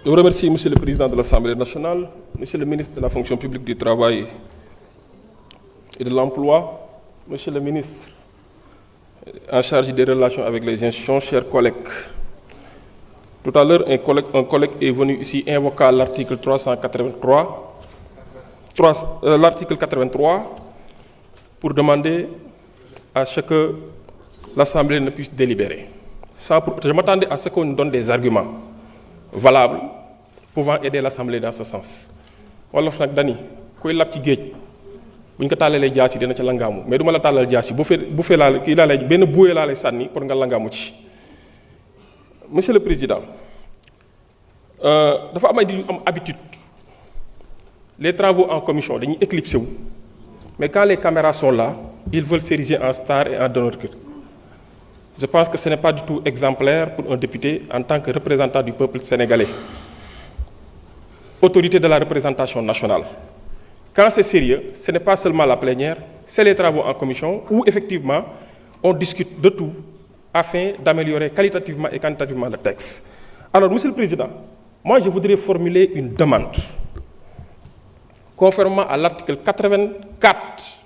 Je vous remercie, Monsieur le Président de l'Assemblée nationale, Monsieur le ministre de la fonction publique du travail et de l'emploi, Monsieur le ministre en charge des relations avec les institutions, chers collègues. Tout à l'heure, un collègue est venu ici invoquer l'article 83 pour demander à ce que l'Assemblée ne puisse délibérer. Je m'attendais à ce qu'on nous donne des arguments valables pouvant aider l'Assemblée dans ce sens. Wolof nag dani koy lab ci géej buñ ko tàllalee jaasi dina ca langaamu mais du ma la tàllal jaasi bu fee laa kii laa lay benn bouée laa lay sànni pour nga langaamu ci. Monsieur le Président, dafa am ay di am habitude les travaux en commission dañuy éclipsé wu mais quand les caméras sont là ils veulent s'ériger en star et en donneur de cœur. Je pense que ce n'est pas du tout exemplaire pour un député en tant que représentant du peuple sénégalais, autorité de la représentation nationale. Quand c'est sérieux, ce n'est pas seulement la plénière, c'est les travaux en commission où effectivement on discute de tout afin d'améliorer qualitativement et quantitativement le texte. Alors, Monsieur le Président, moi je voudrais formuler une demande. Conformément à l'article 84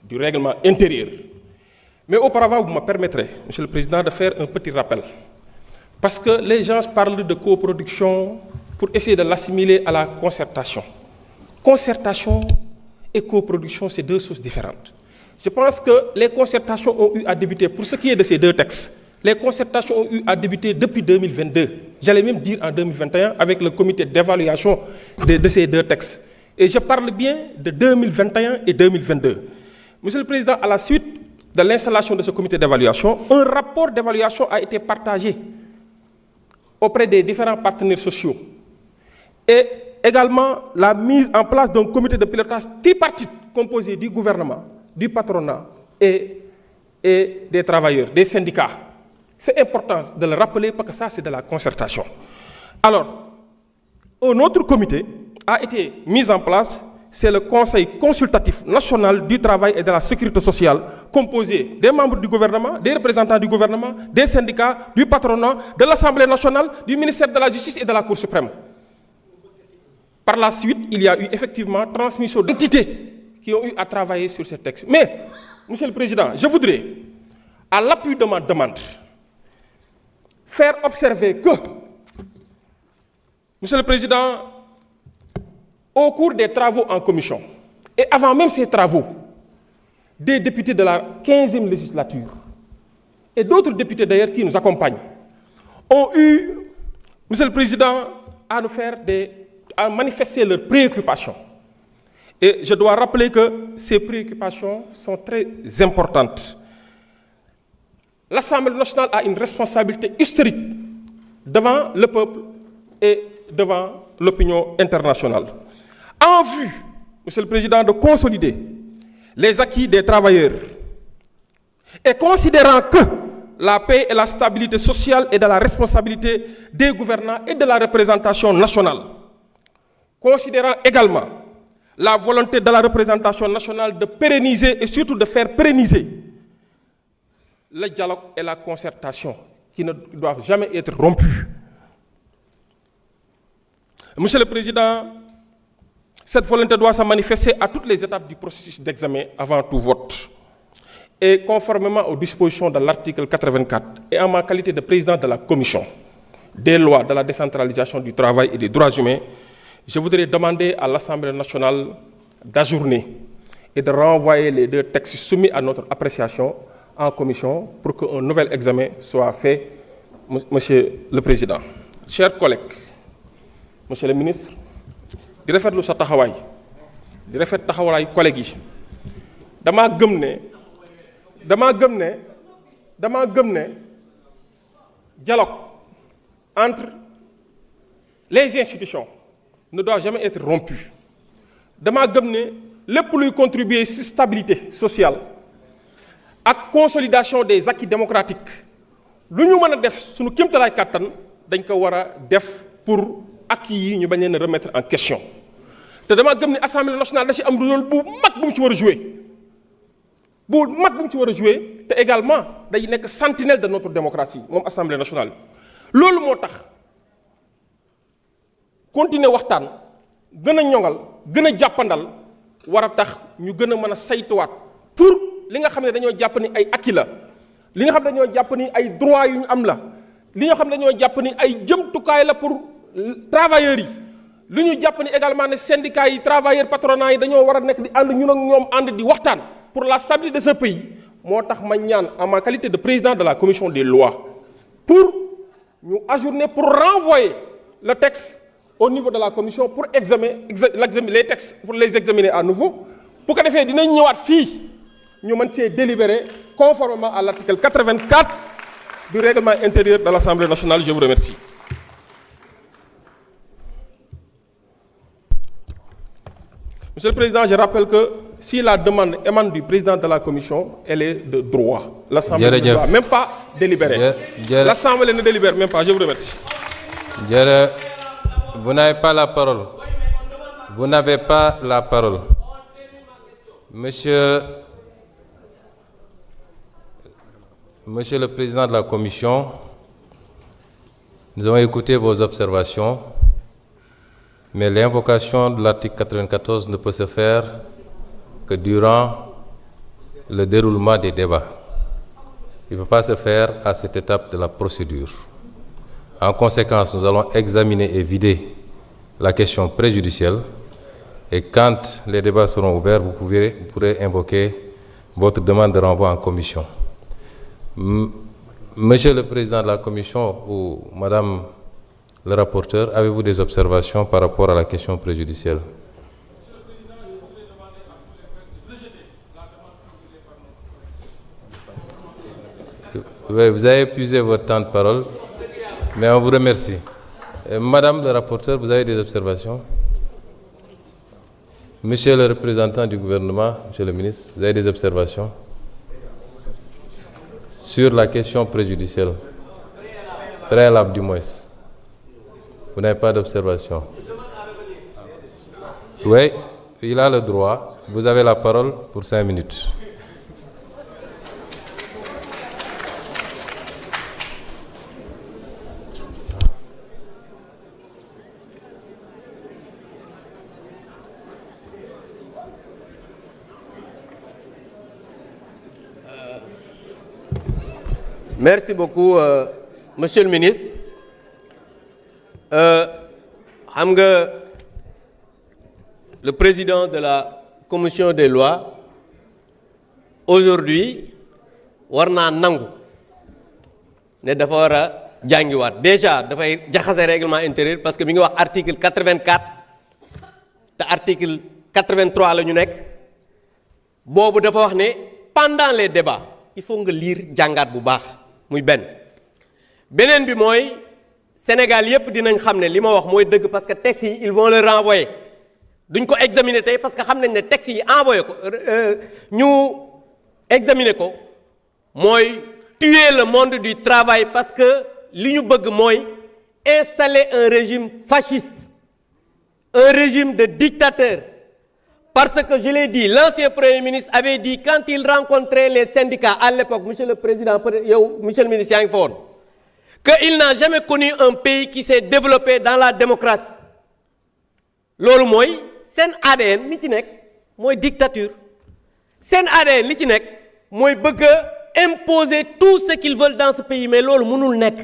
du règlement intérieur. Mais auparavant, vous me permettrez, Monsieur le Président, de faire un petit rappel. Parce que les gens parlent de coproduction pour essayer de l'assimiler à la concertation. Concertation et coproduction, c'est deux choses différentes. Je pense que les concertations ont eu à débuter, pour ce qui est de ces deux textes, les concertations ont eu à débuter depuis 2022. J'allais même dire en 2021 avec le comité d'évaluation de ces deux textes. Et je parle bien de 2021 et 2022. Monsieur le Président, à la suite de l'installation de ce comité d'évaluation, un rapport d'évaluation a été partagé auprès des différents partenaires sociaux. Et également la mise en place d'un comité de pilotage tripartite composé du gouvernement, du patronat et des travailleurs, des syndicats. C'est important de le rappeler parce que ça, c'est de la concertation. Alors, un autre comité a été mis en place, c'est le Conseil consultatif national du travail et de la sécurité sociale, composé des membres du gouvernement, des représentants du gouvernement, des syndicats, du patronat, de l'Assemblée nationale, du ministère de la Justice et de la Cour suprême. Par la suite, il y a eu effectivement transmission d'entités qui ont eu à travailler sur ces textes. Mais, Monsieur le Président, je voudrais, à l'appui de ma demande, faire observer que, Monsieur le Président, au cours des travaux en commission, et avant même ces travaux, des députés de la 15e législature, et d'autres députés d'ailleurs qui nous accompagnent, ont eu, Monsieur le Président, à manifester leurs préoccupations. Et je dois rappeler que ces préoccupations sont très importantes. L'Assemblée nationale a une responsabilité historique devant le peuple et devant l'opinion internationale. En vue, Monsieur le Président, de consolider les acquis des travailleurs et considérant que la paix et la stabilité sociale est de la responsabilité des gouvernants et de la représentation nationale, considérant également la volonté de la représentation nationale de pérenniser et surtout de faire pérenniser le dialogue et la concertation qui ne doivent jamais être rompus. Monsieur le Président, cette volonté doit se manifester à toutes les étapes du processus d'examen avant tout vote. Et conformément aux dispositions de l'article 84 et en ma qualité de président de la commission des lois de la décentralisation du travail et des droits humains, je voudrais demander à l'Assemblée nationale d'ajourner et de renvoyer les deux textes soumis à notre appréciation en commission pour qu'un nouvel examen soit fait, Monsieur le Président. Chers collègues, Monsieur le ministre, di rafetlu sa taxawaay di rafet taxawaay collègues yi damaa gëm ne dialogue entre les institutions ne doit jamais être rompu. Damaa gëm ne lépp luy contribuer ci stabilité sociale ak consolidation des acquis démocratiques lu ñu mën a def suñu kéemtalaay kàttan dañ ko war a def pour acquis yi ñu bañ leen a remettre en question. te dama gëm ni Assemblée nationale da ci am rôle bu mag bu mu ci war a jouer te également day nekk sentinelle de notre démocratie moom Assemblée nationale. loolu moo tax continuer waxtaan gën a ñoŋal gën a jàppandal war a tax ñu gën a mën a saytuwaat pour li nga xam ne dañoo jàpp ni ay acquis la li nga xam ne dañoo jàpp ni ay droits yu ñu am la li nga xam ne dañoo jàpp ni ay jëmtukaay la pour travailleurs yi li ñu jàpp ni également ne syndicats yi travailleurs patronat yi dañoo war a nekk di ànd ñun ak ñoom ànd di waxtaan pour la stabilité de ce pays moo tax ma ñaan en ma qualité de président de la commission des lois pour ñu ajourner pour renvoyer le texte au niveau de la commission pour examiner les textes pour les examiner à nouveau bu ko defee dinañ ñëwaat fii ñu mën see délibérer conformément à l'article 84 du règlement intérieur de l'Assemblée nationale. Je vous remercie. Monsieur le Président, je rappelle que si la demande émane du président de la commission, elle est de droit. L'Assemblée ne doit même pas délibérer. L'Assemblée ne délibère même pas. Je vous remercie. Vous n'avez pas la parole. Vous n'avez pas la parole. Monsieur le Président de la Commission, nous avons écouté vos observations, mais l'invocation de l'article 94 ne peut se faire que durant le déroulement des débats. Il ne peut pas se faire à cette étape de la procédure. En conséquence, nous allons examiner et vider la question préjudicielle et quand les débats seront ouverts, vous pourrez invoquer votre demande de renvoi en commission. Monsieur le Président de la Commission ou Madame le rapporteur, avez-vous des observations par rapport à la question préjudicielle? Oui, vous avez épuisé votre temps de parole, mais on vous remercie. Madame le rapporteur, vous avez des observations? Monsieur le représentant du gouvernement, Monsieur le ministre, vous avez des observations? Sur la question préjudicielle, préalable du moins, vous n'avez pas d'observation? Oui, il a le droit. Vous avez la parole pour 5 minutes. Merci beaucoup, Monsieur le ministre. Le président de la commission des lois, aujourd'hui, warna nangu ne dafa war a jàngiwaat déjà dafay jaxase règlement intérieur parce que mi ngi wax article 84 te article 83 la ñu nekk boobu dafa wax ne pendant les débats il faut nga lire jàngaat bu baax. muy beneen bi mooy Sénégal yépp dinañ xam ne li ma wax mooy dëgg parce que textes yi ils vont le renvoyer duñ ko examiner tey parce que xam nañ ne textes yi envoyé ko ñu examiner ko mooy tuer le monde du travail parce que li ñu bëgg mooy installer un régime fasciste un régime de dictateur. Parce que je l'ai dit, l'ancien Premier ministre avait dit quand il rencontrait les syndicats à l'époque, Monsieur le Président, Monsieur le ministre, qu'il n'a jamais connu un pays qui s'est développé dans la démocratie. Lolu moy sen ADN li ci nek moy dictature. Sen ADN li ci nek moy bëgg imposer tout ce qu'ils veulent dans ce pays mais lolu mënul nek.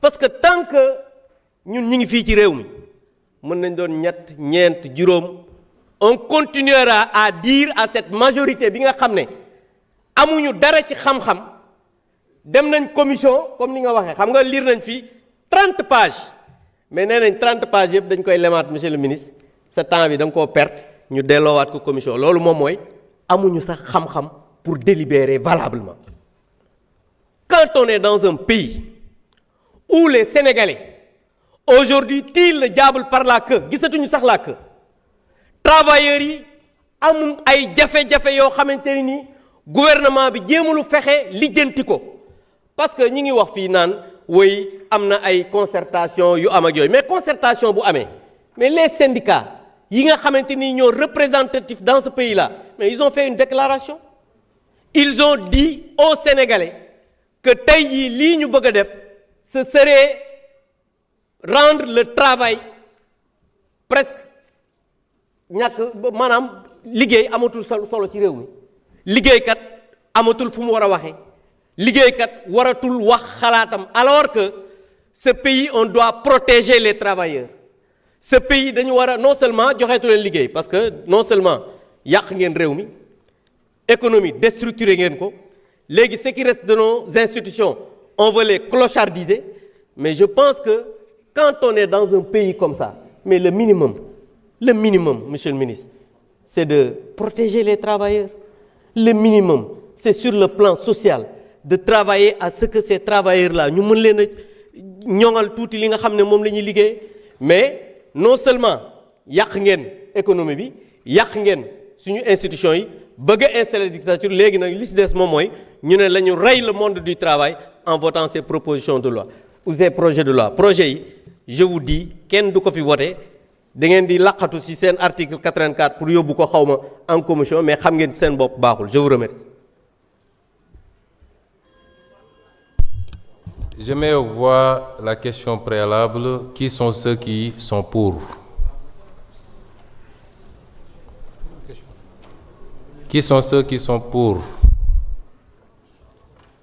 Parce que tant que ñun ñi ngi fi ci réew mi mën nañ doon ñett ñent juroom on continuera à dire à cette majorité bi nga xamné amuñu dara ci xam-xam dem nañ commission comme ni nga waxé xam nga lire nañ fi 30 pages mais nee nañ 30 pages yëpp dañ koy lemaat monsieur le ministre ce temps bi da nga koo perte ñu delloowaat ko commission loolu moom mooy amuñu sax xam-xam pour délibérer valablement. Quand on est dans un pays où les Sénégalais aujourd'hui tirent le diable par la queue gisatuñu sax la queue travailleurs yi am ay jafe-jafe yoo xamante ni gouvernement bi jéemulu fexe lijjanti ko parce que ñi ngi wax fii naan woy am na ay concertation yu am ak yooyu mais concertation bu amee mais les syndicats yi nga xamante ni ñoo représentatifs dans ce pays là mais ils ont fait une déclaration ils ont dit aux Sénégalais que tey jii lii ñu bëgg a def ce serait rendre le travail presque ñàkk maanaam liggéey amatul solo ci réew mi liggéeykat amatul fu mu war a waxee liggéeykat waratul wax xalaatam alors que ce pays on doit protéger les travailleurs ce pays dañu war a non seulement joxeetu leen liggéey parce que non seulement yàq ngeen réew mi économie déstructuré ngeen ko léegi ce qui reste de nos institutions on veut les clochardiser mais je pense que quand on est dans un pays comme ça mais le minimum monsieur le ministre c'est de protéger les travailleurs le minimum c'est sur le plan social de travailler à ce que ces travailleurs-là ñu mën leen a ñoŋal tuuti li nga xam ne moom la ñuy liggéey mais non seulement yàq ngeen économie bi yàq ngeen suñu institution yi bëgg a installer dictature léegi nag li ci des moom mooy ñu ne la ñu rey le monde du travail en votant ces propositions de loi ou ces projets de loi projet yi je vous dis kenn du ko fi voté da ngeen di laqatu ci seen article 84 pour yóbbu ko xawma en commission mais xam ngeen seen bopp baaxul je vous remercie. Je mets aux voix la question préalable. Qui sont ceux qui sont pour? Qui sont ceux qui sont pour?